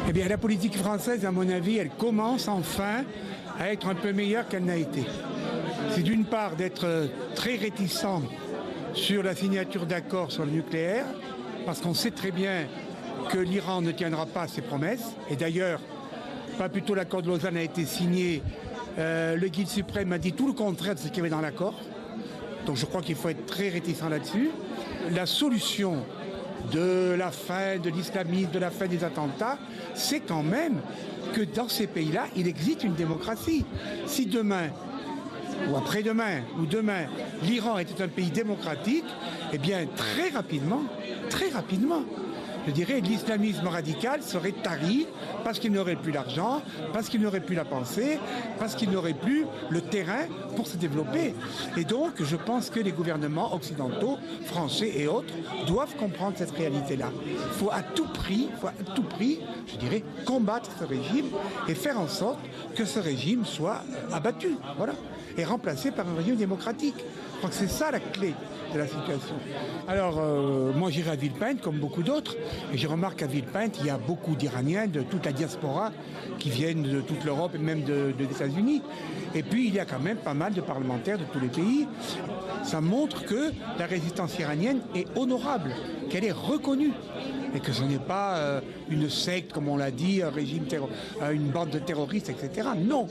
Eh bien, la politique française, à mon avis, elle commence enfin à être un peu meilleure qu'elle n'a été. C'est d'une part d'être très réticent sur la signature d'accords sur le nucléaire, parce qu'on sait très bien que l'Iran ne tiendra pas ses promesses. Et d'ailleurs, pas plus tôt l'accord de Lausanne a été signé, le guide suprême a dit tout le contraire de ce qu'il y avait dans l'accord. Donc je crois qu'il faut être très réticent là-dessus. La solution de la fin de l'islamisme, de la fin des attentats, c'est quand même que dans ces pays-là, il existe une démocratie. Si demain, ou après-demain, ou demain, l'Iran était un pays démocratique, eh bien très rapidement, je dirais, l'islamisme radical serait tari parce qu'il n'aurait plus l'argent, parce qu'il n'aurait plus la pensée, parce qu'il n'aurait plus le terrain pour se développer. Et donc, je pense que les gouvernements occidentaux, français et autres, doivent comprendre cette réalité-là. Il faut à tout prix, je dirais, combattre ce régime et faire en sorte que ce régime soit abattu, voilà, et remplacé par un régime démocratique. Je crois que c'est ça la clé de la situation. Alors, moi j'irai à Villepinte comme beaucoup d'autres, et je remarque qu'à Villepinte, il y a beaucoup d'Iraniens de toute la diaspora qui viennent de toute l'Europe et même des États-Unis. Et puis, il y a quand même pas mal de parlementaires de tous les pays. Ça montre que la résistance iranienne est honorable, qu'elle est reconnue, et que ce n'est pas une secte, comme on l'a dit, un régime une bande de terroristes, etc. Non,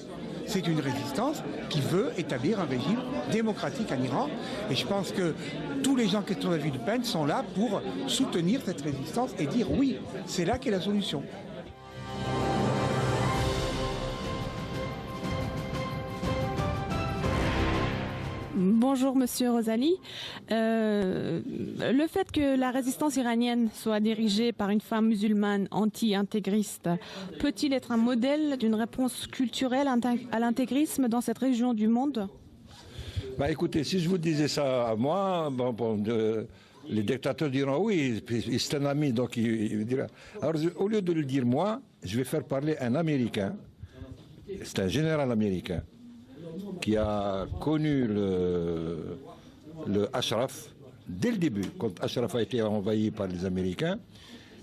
c'est une résistance qui veut établir un régime démocratique en Iran. Et je pense que tous les gens qui sont à Villepinte sont là pour soutenir cette résistance et dire oui, c'est là qu'est la solution. Bonjour Monsieur Rosali. Le fait que la résistance iranienne soit dirigée par une femme musulmane anti-intégriste peut-il être un modèle d'une réponse culturelle à l'intégrisme dans cette région du monde? Bah écoutez, si je vous disais ça à moi, les dictateurs diront oui, c'est un ami, donc il dira. Alors au lieu de le dire moi, je vais faire parler un Américain, c'est un général américain, qui a connu le Ashraf dès le début. Quand Ashraf a été envahi par les Américains,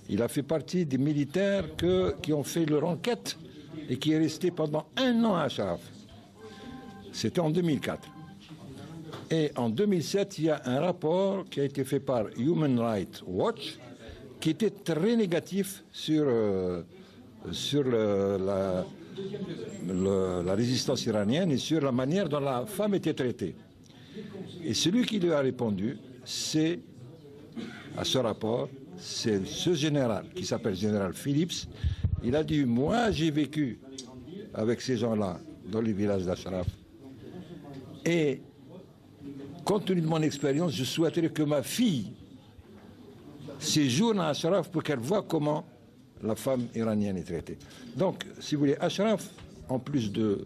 il a fait partie des militaires qui ont fait leur enquête et qui est resté pendant 1 an à Ashraf. C'était en 2004. Et en 2007, il y a un rapport qui a été fait par Human Rights Watch qui était très négatif sur la résistance iranienne et sur la manière dont la femme était traitée. Et celui qui lui a répondu, c'est, à ce rapport, c'est ce général qui s'appelle général Phillips. Il a dit, moi j'ai vécu avec ces gens-là dans les villages d'Ashraf. Et compte tenu de mon expérience, je souhaiterais que ma fille séjourne à Ashraf pour qu'elle voie comment la femme iranienne est traitée. Donc, si vous voulez, Ashraf, en plus de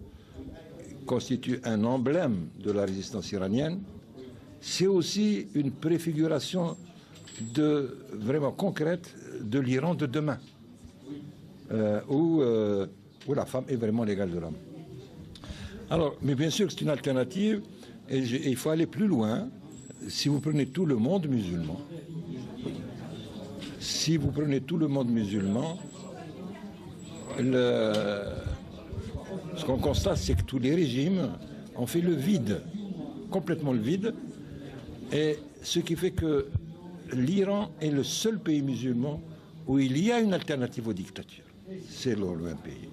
constituer un emblème de la résistance iranienne, c'est aussi une préfiguration vraiment concrète de l'Iran de demain, où la femme est vraiment l'égale de l'homme. Alors, mais bien sûr, c'est une alternative, et il faut aller plus loin. Si vous prenez tout le monde musulman, ce qu'on constate, c'est que tous les régimes ont fait le vide, complètement le vide, et ce qui fait que l'Iran est le seul pays musulman où il y a une alternative aux dictatures. C'est le pays.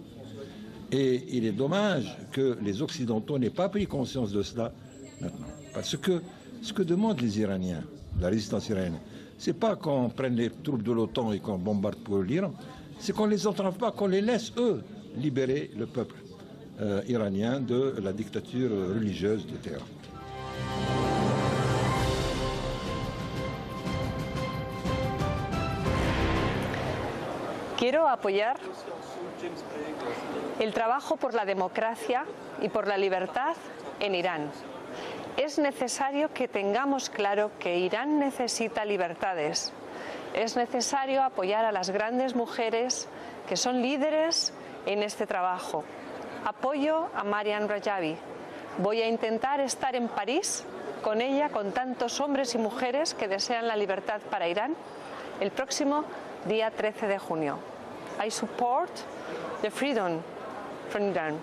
Et il est dommage que les Occidentaux n'aient pas pris conscience de cela maintenant. Parce que ce que demandent les Iraniens, la résistance iranienne, c'est pas qu'on prenne les troupes de l'OTAN et qu'on bombarde pour l'Iran, c'est qu'on les entrave pas, qu'on les laisse, eux, libérer le peuple iranien de la dictature religieuse de Téhéran. Quiero apoyar el trabajo por la democracia y por la libertad en Irán. Es necesario que tengamos claro que Irán necesita libertades. Es necesario apoyar a las grandes mujeres que son líderes en este trabajo. Apoyo a Mariam Rajavi. Voy a intentar estar en París con ella, con tantos hombres y mujeres que desean la libertad para Irán, el próximo día 13 de junio. I support the freedom from Iran.